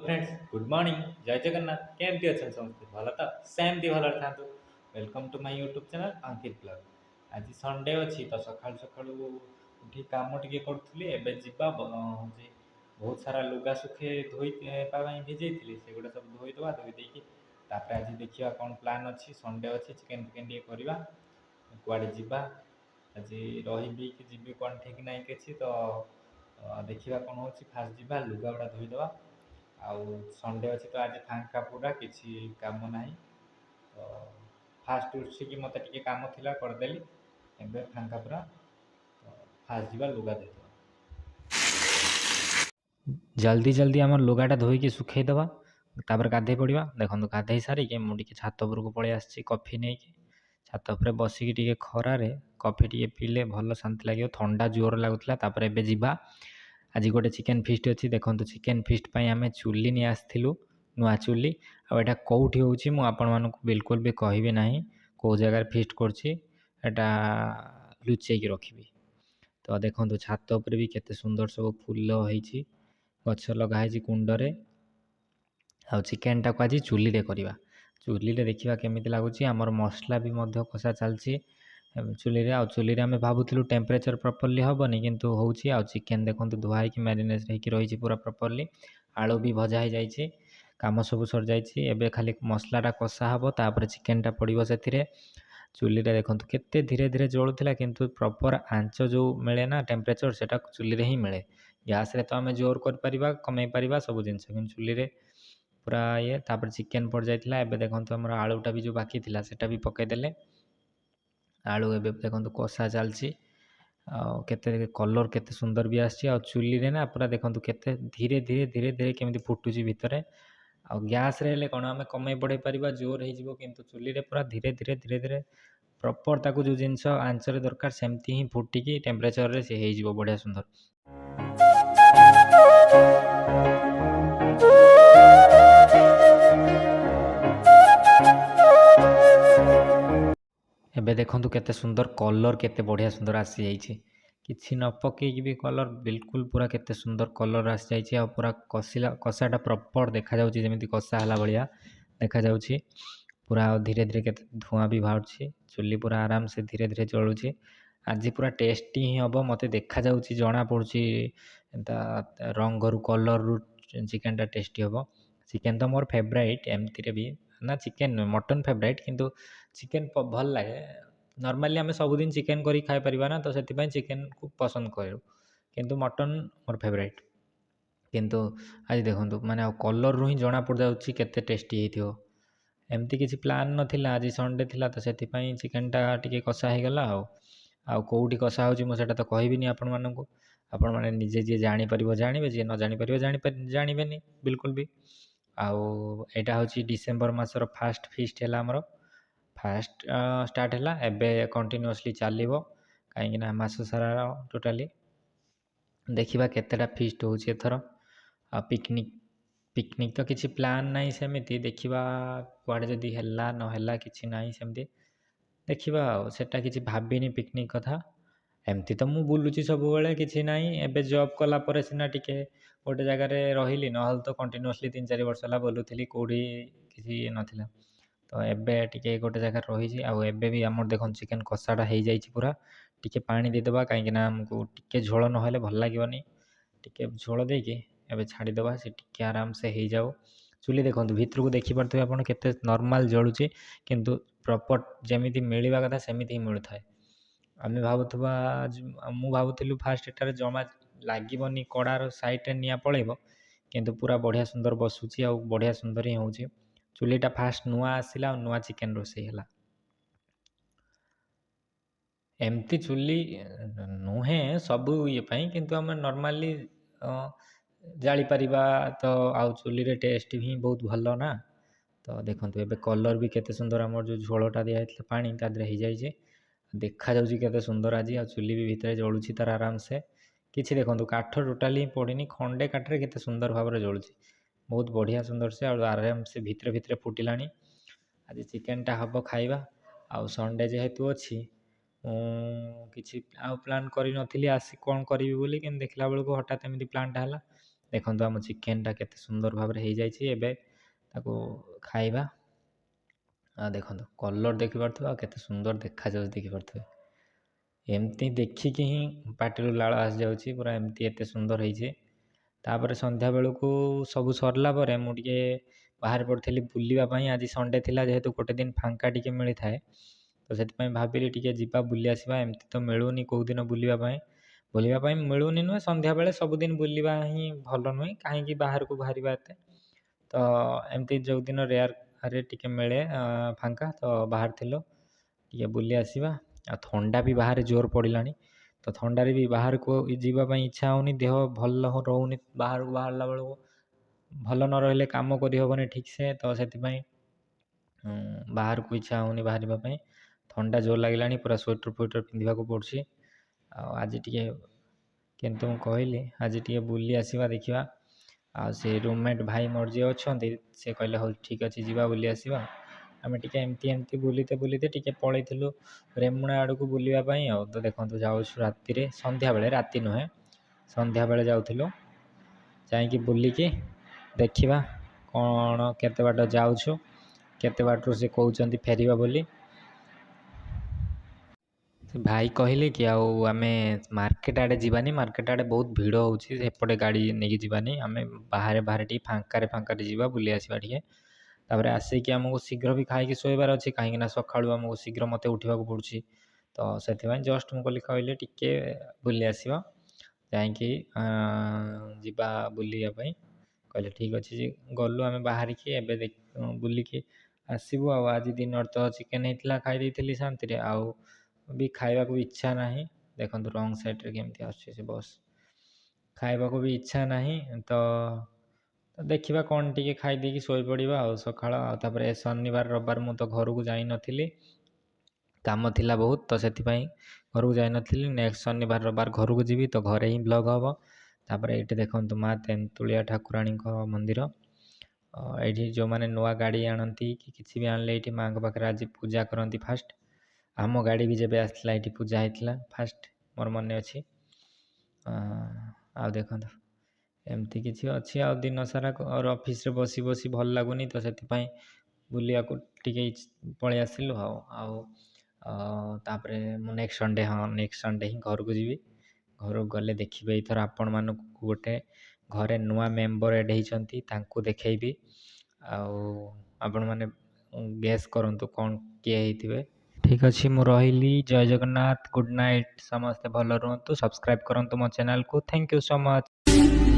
Friends good morning जय जगन्नाथ केमती अच्छा समस्ते भल तो सेमती भल था welcome to my YouTube channel Ankit blog आज संडे अच्छी तो सकाळु सकाळु उठी काम टिके करुली एवं जा बहुत सारा लुगा सुखे धोईपाई भिजे सेगुड़ा सब धोईदवा धोईदेकी आज देखा कौन प्लान अच्छी संडे अच्छी चिकेन फिकेन टे करवा कुआड़े जा आज रही जी कौन ठीक ना कि तो देखा कौन हो फास्ट जा लुगा गुड़ा धोईदवा आउ संडे अच्छी तो आज फांका पूरा किसी काम ना तो फास्ट उठिक मत टे कम थी करदेली एवं फांका पूरा तो फास्ट जा लुगा देदेवा जल्दी जल्दी आम लुगाटा धोईकी सुखईदवा तापर गाधे पड़ा देखो गाधे सारिक मुझे छात उपरक पलि आसी कफि नहीं छात उपर बसिकी टे खरारे कफि टे पीले भल शांति लगे थंडा जोर लगुला एवं जा आज गोटे चिकेन फिस्ट अच्छी देखो चिकेन फिस्ट आम चुली नहीं आसलु नुआ चुली आटा कौटी होची मु आपण मानक बिल्कुल भी कहबी ना कौ जगार फिस्ट करटा लुचेक रखी तो देखो छात उपर भी केते सुंदर सब फूल होती गछ लगाई कुंडरे आ चिकेन टाक आज चुली रे करवा चुली रे देखा केमी लगुच आमर मसला भी कषा चलती चुली रे चुली रे आम भावुलु टेम्परेचर प्रॉपर्ली हेनी किंतु होची आ चिकेन देखो धुआई मैरिनेट होकर रही पूरा प्रॉपर्ली आलू भी भजा हो जाए काम सब सर जाए खाली मसलाटा कषा हम तापर चिकेनटा पड़ो से चुली रे देखो केते धीरे धीरे जलूला किंतु प्रॉपर आंच जो मिले ना टेम्परेचर से चुली रे ही मिले गैस रे तो आम जोर कर कमे पार सब जिन चुली रे पूरा ये तापर चिकेन पड़ जाता है देखो आम आलूटा भी जो बाकी था सेटा भी पकईदे आलू ए देखो कषा चलती केते कलर केते सुंदर भी आसी चुली रे ना पूरा देखो केते धीरे धीरे धीरे धीरे केमी फुटुची भितर आ गैस रे कौन आम कमे बढ़े पार जोर हो किंतु चुली रे पूरा धीरे धीरे धीरे धीरे प्रॉपर ताकू जो जिनस आंचरे दरकार सेमती ही फुटिकी टेम्परेचर रे से हो बढ़िया सुंदर एबे देखो केते सुंदर कलर केते बढ़िया सुंदर आसी जाइए किसी न पकईकि भी कलर बिल्कुल पूरा केते सुंदर कलर आसी जाइए पूरा कषाटा प्रॉपर देखा जाउछि जेमिति कषा हला भलिया देखा जाउछि पूरा धीरे धीरे केते धुआं भी बाहर चुली पूरा आराम से धीरे धीरे जलुछि आज पूरा टेस्टी ही हम मत देखा जाउछि जना पड़ुछि रंग रु कलर रु चिकेन टा टेस्टी हम चिकेन तो मोर फेवराइट एमती भी ना चिकेन मटन फेवराइट किंतु चिकेन भल लगे नॉर्मली आम सबुदिन चिकेन करी खाई परिबा ना तो से चिकेन को पसंद करूँ किंतु मटन मोर फेवराइट किंतु आज देखो माने कलर रु ही जना पड़ जाउछि केते टेस्टी हो एमती किसी प्लान नथिला आज संडे थिला तो से चिकेन टा टिके कषा हो गला आउ कौटी कषा होची मु सेटा तो कहबिनी आपण मानकु आपण माने निजे जे जानि परिबो जानिबे जे न जानि परिबो जानिबेनी बिल्कुल भी आउ एटा होची डिसेंबर मासर फास्ट फिस्ट हैला हमरो फास्ट स्टार्ट है एबे कंटिन्यूअसली चलो कहीं मास सारा टोटाली देखा केतेटा फिस्ट होची एथर पिकनिक पिकनिक तो किसी प्लान नहीं सेमती देखा कुआड़े जदि हैला न हैला किछि नहीं सेमती देखा सेटा किछि भाबिनी पिकनिक कथा एमती तो मु बुलुची सब बेले किछि नहीं एबे जॉब कला परे सिना टिके गोटे जगार रही ना तो कंटिन्यूअसली 3-4 वर्ष है बुलूली कौड़ी किसी नथिला तो एबे टिके गोटे जगह रही आबे भी आम देख चिकेन कषाटा हो जाए पूरा टिके पानी देदेबा कहीं आमको टिके झोल ना भल लगे टिके झोल देकी एबे छाड़ीदेवा से टिके आराम से हो जाओ चुली देखो भितर को देखी पारे आप केते नॉर्मल जलुची किंतु प्रॉपर जमीती मिलवा कथा सेमिति ही मिलू थाए आम भावुवा मु भावुलु फास्ट एटार जमा लगनी कड़ार साइड निआ पलैब किंतु पूरा बढ़िया सुंदर बसुची आ बढ़िया सुंदर ही होची चुलीटा फास्ट नुआ आसला नुआ चिकेन रोसे है एमती चुली नुहे सबू ये किंतु आम नॉर्मली जाली परिबा तो आउ चुली रे टेस्ट भी बहुत भल ना तो देखो एबे कलर भी केते सुंदर आम जो झोलटा दिया पानी ता हो जाए देखा जाउछि केते सुंदर आज आ चुली भी भितर जलुछि तार आराम से किछि देखो काठ टोटाली पड़नी खंडे काठरे केते सुंदर भाव में जलुछि बहुत बढ़िया सुंदर से आराम से भितर भितर फुटिलानी आज चिकेनटा हम खाइबा आउ संडे जेहेतु अच्छी किसी आउ प्लान करी नथिली आसी कौन करी बोली कि देखला बेलू हठात एमती प्लानटा है ଦେଖନ୍ତୁ ଆମ ଚିକେନ୍ଟା କେତେ ସୁନ୍ଦର ଭାବରେ ହେଇଯାଇଛି। ଏବେ ତାକୁ ଖାଇବା। ଦେଖନ୍ତୁ କଲର୍ ଦେଖିପାରୁଥିବେ ଆଉ କେତେ ସୁନ୍ଦର ଦେଖାଯାଉଛି ଦେଖିପାରୁଥିବେ। ଏମିତି ଦେଖିକି ହିଁ ପାଟିରୁ ଲାଳ ଆସିଯାଉଛି, ପୁରା ଏମିତି ଏତେ ସୁନ୍ଦର ହେଇଛି। ତାପରେ ସନ୍ଧ୍ୟା ବେଳକୁ ସବୁ ସରିଲା ପରେ ମୁଁ ଟିକେ ବାହାରି ପଡ଼ିଥିଲି ବୁଲିବା ପାଇଁ। ଆଜି ସଣ୍ଡେ ଥିଲା, ଯେହେତୁ ଗୋଟେ ଦିନ ଫାଙ୍କା ଟିକେ ମିଳିଥାଏ, ତ ସେଥିପାଇଁ ଭାବିଲି ଟିକେ ଯିବା ବୁଲି ଆସିବା। ଏମିତି ତ ମିଳୁନି କେଉଁଦିନ ବୁଲିବା ପାଇଁ ମିଳୁନି ନୁହେଁ, ସନ୍ଧ୍ୟାବେଳେ ସବୁଦିନ ବୁଲିବା ହିଁ ଭଲ ନୁହେଁ, କାହିଁକି ବାହାରକୁ ବାହାରିବା ଏତେ। ତ ଏମିତି ଯେଉଁଦିନ ରେୟାରରେ ଟିକେ ମିଳେ ଫାଙ୍କା, ତ ବାହାରିଥିଲୁ ଟିକେ ବୁଲି ଆସିବା। ଆଉ ଥଣ୍ଡା ବି ବାହାରେ ଜୋର ପଡ଼ିଲାଣି, ତ ଥଣ୍ଡାରେ ବି ବାହାରକୁ ଯିବା ପାଇଁ ଇଚ୍ଛା ହେଉନି। ଦେହ ଭଲ ରହୁନି, ବାହାରକୁ ବାହାରିଲା ବେଳକୁ ଭଲ ନ ରହିଲେ କାମ କରିହେବନି ଠିକ୍ସେ। ତ ସେଥିପାଇଁ ବାହାରକୁ ଇଚ୍ଛା ହେଉନି ବାହାରିବା ପାଇଁ। ଥଣ୍ଡା ଜୋର ଲାଗିଲାଣି, ପୁରା ସ୍ୱେଟର୍ ଫ୍ୱେଟର୍ ପିନ୍ଧିବାକୁ ପଡ଼ୁଛି। ଆଉ ଆଜି ଟିକେ, କିନ୍ତୁ ମୁଁ କହିଲି ଆଜି ଟିକେ ବୁଲି ଆସିବା ଦେଖିବା। ଆଉ ସେ ରୁମ୍ମେଟ୍ ଭାଇ ମୋର ଯିଏ ଅଛନ୍ତି, ସେ କହିଲେ ହଉ ଠିକ୍ ଅଛି ଯିବା ବୁଲି ଆସିବା। ଆମେ ଟିକେ ଏମିତି ବୁଲିତେ ଟିକେ ପଳେଇଥିଲୁ ରେମୁଣା ଆଡ଼କୁ ବୁଲିବା ପାଇଁ। ଆଉ ତ ଦେଖନ୍ତୁ ଯାଉଛୁ ରାତିରେ, ସନ୍ଧ୍ୟାବେଳେ, ରାତି ନୁହେଁ ସନ୍ଧ୍ୟାବେଳେ ଯାଉଥିଲୁ। ଯାଇକି ବୁଲିକି ଦେଖିବା କ'ଣ କେତେ ବାଟ ଯାଉଛୁ, କେତେ ବାଟରୁ ସେ କହୁଛନ୍ତି ଫେରିବା ବୋଲି। ସେ ଭାଇ କହିଲେ କି ଆଉ ଆମେ ମାର୍କେଟ ଆଡ଼େ ଯିବାନି, ମାର୍କେଟ ଆଡ଼େ ବହୁତ ଭିଡ଼ ହେଉଛି, ସେପଟେ ଗାଡ଼ି ନେଇକି ଯିବାନି, ଆମେ ବାହାରେ ଟିକେ ଫାଙ୍କାରେ ଯିବା ବୁଲି ଆସିବା ଟିକେ। ତାପରେ ଆସିକି ଆମକୁ ଶୀଘ୍ର ବି ଖାଇକି ଶୋଇବାର ଅଛି, କାହିଁକିନା ସକାଳୁ ଆମକୁ ଶୀଘ୍ର ମୋତେ ଉଠିବାକୁ ପଡ଼ୁଛି। ତ ସେଥିପାଇଁ ଜଷ୍ଟ ମୁଁ କହିଲେ ଟିକେ ବୁଲି ଆସିବା, ଯାଇକି ଯିବା ବୁଲିବା ପାଇଁ। କହିଲେ ଠିକ୍ ଅଛି। ଗଲୁ ଆମେ ବାହାରିକି, ଏବେ ବୁଲିକି ଆସିବୁ। ଆଉ ଆଜି ଦିନରେ ତ ଚିକେନ୍ ହେଇଥିଲା, ଖାଇ ଦେଇଥିଲି ଶାନ୍ତିରେ। ଆଉ ବି ଖାଇବାକୁ ଇଚ୍ଛା ନାହିଁ। ଦେଖନ୍ତୁ ରଙ୍ଗ ସାଇଡ଼୍ରେ କେମିତି ଆସୁଛି ସେ ବସ୍। ଖାଇବାକୁ ବି ଇଚ୍ଛା ନାହିଁ, ତ ଦେଖିବା କ'ଣ ଟିକେ ଖାଇଦେଇକି ଶୋଇପଡ଼ିବା ଆଉ ସକାଳ। ଆଉ ତାପରେ ଶନିବାର ରବିବାର ମୁଁ ତ ଘରକୁ ଯାଇନଥିଲି, କାମ ଥିଲା ବହୁତ, ତ ସେଥିପାଇଁ ଘରକୁ ଯାଇନଥିଲି। ନେକ୍ସଟ ଶନିବାର ରବିବାର ଘରକୁ ଯିବି, ତ ଘରେ ହିଁ ବ୍ଲଗ୍ ହେବ। ତାପରେ ଏଇଠି ଦେଖନ୍ତୁ ମା ତେନ୍ତୁଳିଆ ଠାକୁରାଣୀଙ୍କ ମନ୍ଦିର। ଏଇଠି ଯେଉଁମାନେ ନୂଆ ଗାଡ଼ି ଆଣନ୍ତି କି କିଛି ବି ଆଣିଲେ ଏଇଠି ମାଆଙ୍କ ପାଖରେ ଆଜି ପୂଜା କରନ୍ତି ଫାଷ୍ଟ। ଆମ ଗାଡ଼ି ବି ଯେବେ ଆସିଥିଲା ଏଇଠି ପୂଜା ହେଇଥିଲା ଫାଷ୍ଟ, ମୋର ମନେ ଅଛି। ଆଉ ଦେଖନ୍ତୁ ଏମିତି କିଛି ଅଛି। ଆଉ ଦିନ ସାରା ଅଫିସରେ ବସି ଭଲ ଲାଗୁନି, ତ ସେଥିପାଇଁ ବୁଲିବାକୁ ଟିକେ ପଳେଇ ଆସିଲୁ। ଆଉ ତାପରେ ମୁଁ ନେକ୍ସଟ ସଣ୍ଡେ ହିଁ ଘରକୁ ଯିବି। ଘରକୁ ଗଲେ ଦେଖିବେ ଏଇଥର ଆପଣମାନଙ୍କୁ ଗୋଟେ ଘରେ ନୂଆ ମେମ୍ବର ଏଡ଼୍ ହେଇଛନ୍ତି, ତାଙ୍କୁ ଦେଖେଇବି। ଆଉ ଆପଣମାନେ ଗେସ୍ କରନ୍ତୁ କ'ଣ କିଏ ହେଇଥିବେ। ଠିକ୍ ଅଛି, ମୁଁ ରହିଲି। Jai Jagannath, good night. ସମସ୍ତେ ଭଲ ରୁହନ୍ତୁ, ସବସ୍କ୍ରାଇବ୍ କରନ୍ତୁ ମୋ ଚ୍ୟାନେଲକୁ। Thank you so much.